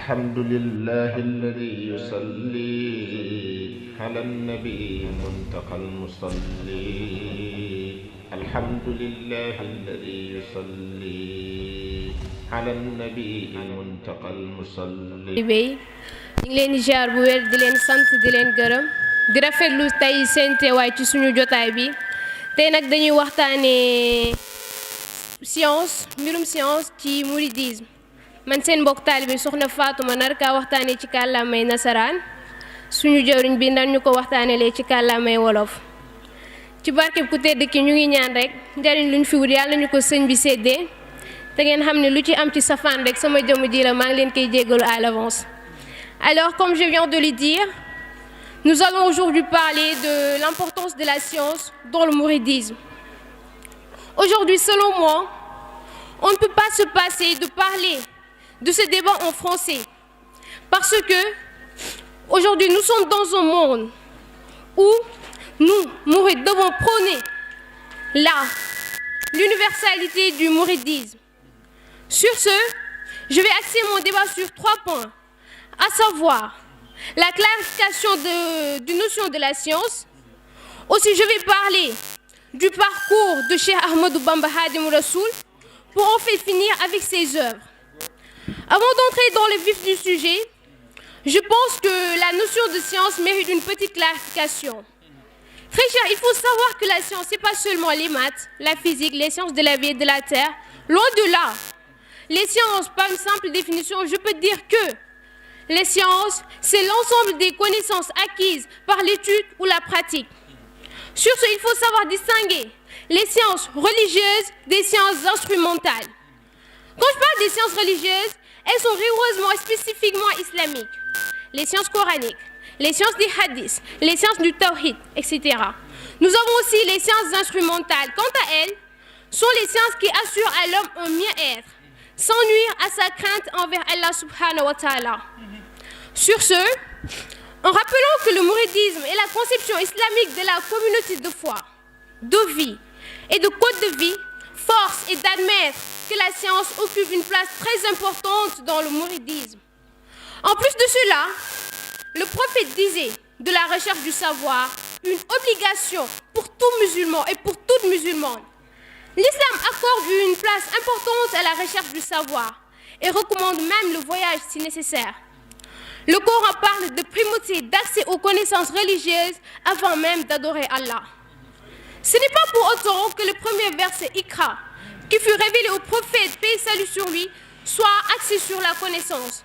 الحمد لله الذي يصلي على النبي المنتقى المصلي الحمد لله الذي يصلي على النبي المنتقى المصلي ñu ngi leen di jaar bu wér di leen sant di leen gërëm di rafetlu tey seen teewaay ci suñu jotaay bi tey nag dañuy waxtaanee mbirum science ci mouridisme man seen mbokk taalibe soxna Faatuma nar kaa waxtaanee ci kàllaamay nasaraan suñu jëwriñ bi ndar ñu ko waxtaanelee ci kàllaamay wolof ci barkeb ku tedd ki ñu ngi ñaan rek njariñ luñ fi wut yàlla ñu ko sëñ bi séddee te ngeen xam ne lu ci am ci safaan rek sama jëmm ji la maa ngi leen koy jéggalu à l'avance. Alors, comme je viens de le dire, nous allons aujourd'hui parler de l'importance de la science dans le mouridisme. Aujourd'hui, selon moi, on ne peut pas se passer de parler de ce débat en français. Parce que, aujourd'hui, nous sommes dans un monde où nous, mourides, devons prôner l'universalité du mouridisme. Sur ce, je vais axer mon débat sur 3 points. À savoir, la clarification du notion de la science. Aussi, je vais parler du parcours de Cheikh Ahmadou Bamba Khadimou Rassoul pour en fait finir avec ses œuvres. Avant d'entrer dans le vif du sujet, je pense que la notion de science mérite une petite clarification. Très cher, il faut savoir que la science, ce n'est pas seulement les maths, la physique, les sciences de la vie et de la terre. Loin de là. Les sciences, par une simple définition, je peux dire que les sciences, c'est l'ensemble des connaissances acquises par l'étude ou la pratique. Sur ce, il faut savoir distinguer les sciences religieuses des sciences instrumentales. Quand je parle des sciences religieuses, elles sont rigoureusement et spécifiquement islamiques. Les sciences coraniques, les sciences des hadiths, les sciences du tawhid, etc. Nous avons aussi les sciences instrumentales. Quant à elles, sont les sciences qui assurent à l'homme un mieux-être, sans nuire à sa crainte envers Allah subhanahu wa ta'ala. Sur ce, en rappelant que le mouridisme est la conception islamique de la communauté de foi, de vie et de code de vie, force est d'admettre que la science occupe une place très importante dans le mouridisme. En plus de cela, le prophète disait de la recherche du savoir une obligation pour tout musulman et pour toute musulmane. L'islam accorde une place importante à la recherche du savoir et recommande même le voyage si nécessaire. Le Coran parle de primauté d'accès aux connaissances religieuses avant même d'adorer Allah. Ce n'est pas pour autant que le premier verset Iqra, qui fut révélé au prophète, paix et salut sur lui, soit axé sur la connaissance.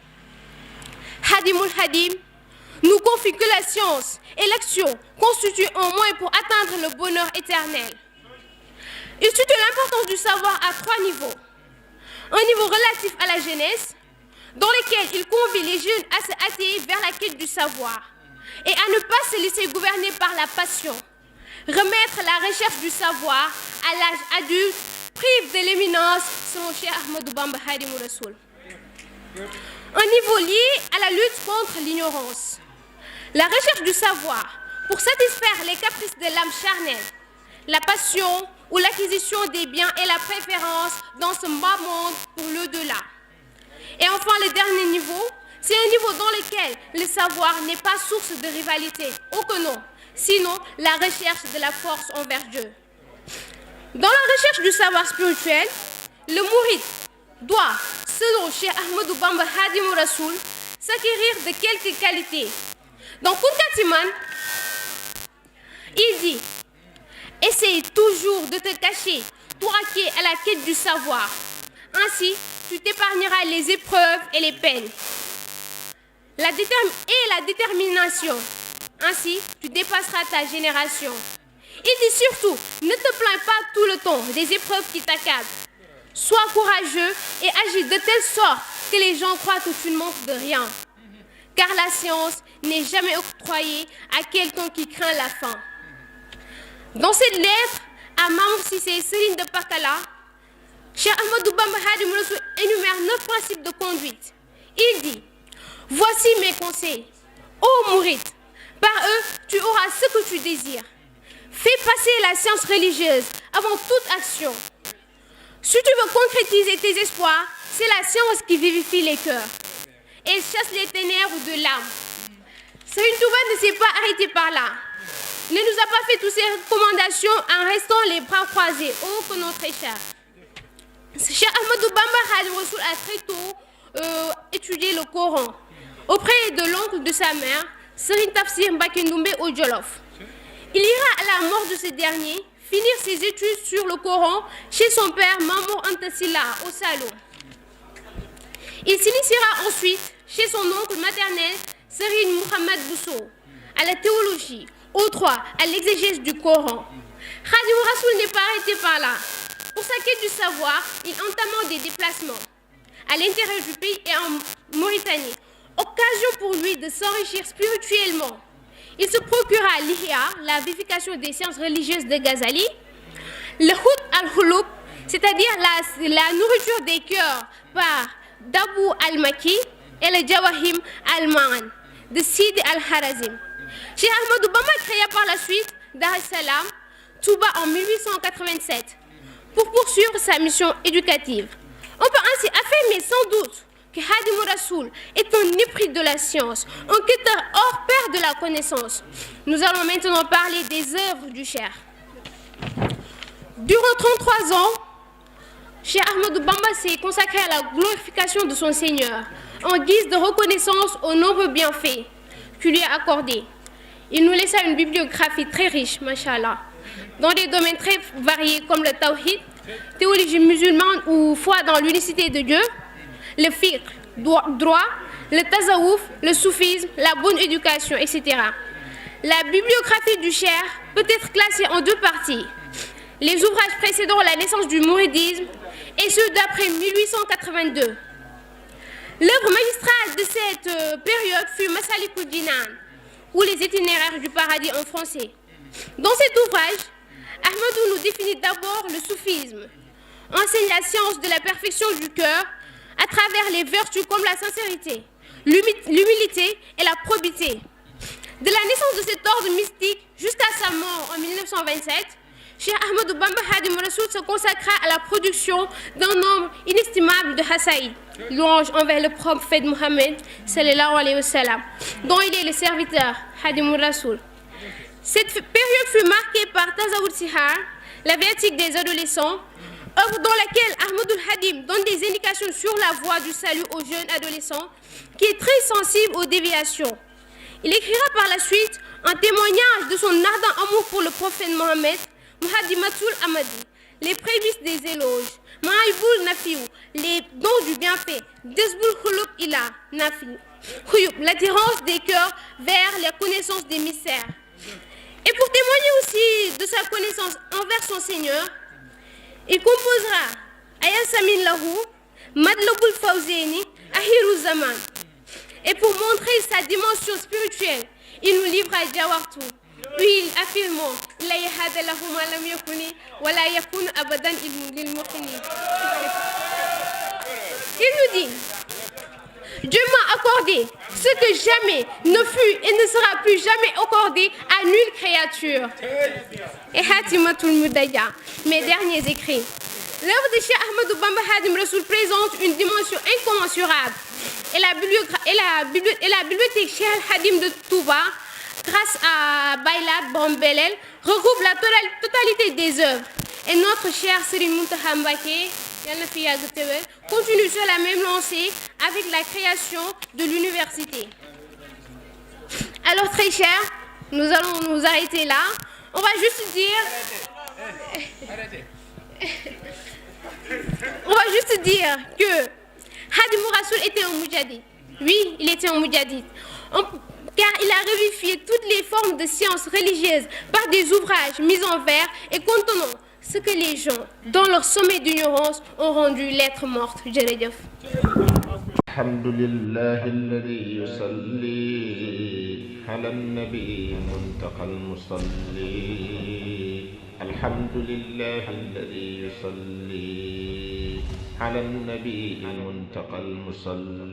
Hadimul Hadim nous confie que la science et l'action constituent un moyen pour atteindre le bonheur éternel. Il situe l'importance du savoir à 3 niveaux. Un niveau relatif à la jeunesse, dans lequel il convie les jeunes à se hâter vers la quête du savoir et à ne pas se laisser gouverner par la passion. Remettre la recherche du savoir à l'âge adulte prive de l'éminence selon Cheikh Ahmadou Bamba Khadimou Rassoul. Un niveau lié à la lutte contre l'ignorance. La recherche du savoir pour satisfaire les caprices de l'âme charnelle, la passion ou l'acquisition des biens et la préférence dans ce bas monde pour l'au-delà. Et enfin, le dernier niveau, c'est un niveau dans lequel le savoir n'est pas source de rivalité. Oh que non, sinon la recherche de la force envers Dieu. Dans la recherche du savoir spirituel, le mouride doit, selon Cheikh Ahmadou Bamba Khadimou Rassoul, s'acquérir de quelques qualités. Dans Kunkatiman, il dit: essaye toujours de te cacher pour acquérir à la quête du savoir. Ainsi, tu t'épargneras les épreuves et les peines. La détermination. Ainsi, tu dépasseras ta génération. Il dit surtout, ne te plains pas tout le temps des épreuves qui t'accablent. Sois courageux et agis de telle sorte que les gens croient que tu ne manques de rien. Car la science n'est jamais octroyée à quelqu'un qui craint la faim. Dans cette lettre à Mamour Cissé, Serigne de Pakala, Cheikh Ahmadou Bamba Khadimou Rassoul énumère 9 principes de conduite. Il dit: voici mes conseils. Ô mouride, par eux, tu auras ce que tu désires. Fais passer la science religieuse avant toute action. Si tu veux concrétiser tes espoirs, c'est la science qui vivifie les cœurs. et chasse les ténèbres de l'âme. Serigne Touba ne s'est pas arrêté par là. Ne nous a pas fait toutes ces recommandations en restant les bras croisés. Oh, que notre cher. Cheikh Ahmadou Bamba Khadim Rassoul a très tôt étudié le Coran auprès de l'oncle de sa mère, Serigne Tafsir Mbacké Ndoumbé au Jolof. Il ira à la mort de ce dernier finir ses études sur le Coran chez son père Mamour Anta Sylla au Saloum. Il s'initiera ensuite chez son oncle maternel Serigne Mohamed Bousso à la théologie, au droit, à l'exégèse du Coran. Khadim Rassoul n'est pas arrêté par là. Pour sa quête du savoir, il entama des déplacements à l'intérieur du pays et en Mauritanie, occasion pour lui de s'enrichir spirituellement. Il se procura l'Ihya, la vivification des sciences religieuses de Ghazali, le Hout al-Khouloub, c'est-à-dire la nourriture des cœurs par Dabou al-Maki, et le Jawahim al-Ma'an de Sidi al-Harazim. Cheikh Ahmadou Bamba créa par la suite Dar es-Salam, Touba en 1887 pour poursuivre sa mission éducative. On peut ainsi affirmer sans doute que Khadim Rassoul est un épris de la science, un quêteur hors pair de la connaissance. Nous allons maintenant parler des œuvres du Cheikh. Durant 33 ans, Cheikh Ahmadou Bamba s'est consacré à la glorification de son Seigneur, en guise de reconnaissance aux nombreux bienfaits qu'il lui a accordés. Il nous laissa une bibliographie très riche, machallah, dans des domaines très variés comme le tawhid, théologie musulmane ou foi dans l'unicité de Dieu, le fiqh, droit, le tasawwuf, le soufisme, la bonne éducation, etc. La bibliographie du Cheikh peut être classée en deux parties. Les ouvrages précédant la naissance du mouridisme et ceux d'après 1882. L'œuvre magistrale de cette période fut Massalikul Jinan, ou les itinéraires du paradis en français. Dans cet ouvrage, Ahmadou nous définit d'abord le soufisme, enseigne la science de la perfection du cœur à travers les vertus comme la sincérité, l'humilité et la probité. De la naissance de cet ordre mystique jusqu'à sa mort en 1927, Cheikh Ahmadou Bamba Khadim Rassoul se consacra à la production d'un nombre inestimable de hasaïd, louanges envers le prophète Mohammed sallallahu alayhi wa sallam, dont il est le serviteur Khadim Rassoul. Cette période fut marquée par Tazawud Sihar, la viatique des adolescents, œuvre dans laquelle Ahmadou Khadim donne des indications sur la voie du salut aux jeunes adolescents, qui est très sensible aux déviations. Il écrira par la suite un témoignage de son ardent amour pour le prophète Mohammed, Muhadimatul Amadi, les prémices des éloges, Maïboul Nafiou, les dons du bienfait, Desboul Khouloub Ila Nafiou, l'attirance des cœurs vers la connaissance des mystères. Et pour témoigner aussi de sa connaissance envers son Seigneur, il composera Ayasamin Lahu, Madlaboul Fawzeni, Ahirou Zaman. Et pour montrer sa dimension spirituelle, il nous livra Jawartou. Puis affirmons La yahada lahu ma lam yakuni wa la yakun abadan lil muqini. Il nous dit: Dieu m'a accordé ce que jamais ne fut et ne sera plus jamais accordé à nulle créature. Et Hatimatul Mudaya, mes derniers écrits. L'œuvre de Cheikh Ahmadou Bamba Khadim Rassoul présente une dimension incommensurable. Et la bibliothèque Cheikh Al-Khadim de Touba, grâce à Baylat Bombelel, regroupe la totalité des œuvres. Et notre cher Serigne Mountakha Mbacké continue sur la même lancée avec la création de l'université. Alors très cher, nous allons nous arrêter là. On va juste dire que Khadim Rassoul était un moudjahid. Oui, il était un moudjahid. Car il a revivifié toutes les formes de sciences religieuses par des ouvrages mis en vers et contenant ce que les gens, dans leur sommet d'ignorance, ont rendu lettre morte. Jërëjëf. Alhamdulillah alladhi yusalli ala an-nabi muntaqa al-musalli. Alhamdulillah alladhi yusalli ala an-nabi muntaqa al-musalli.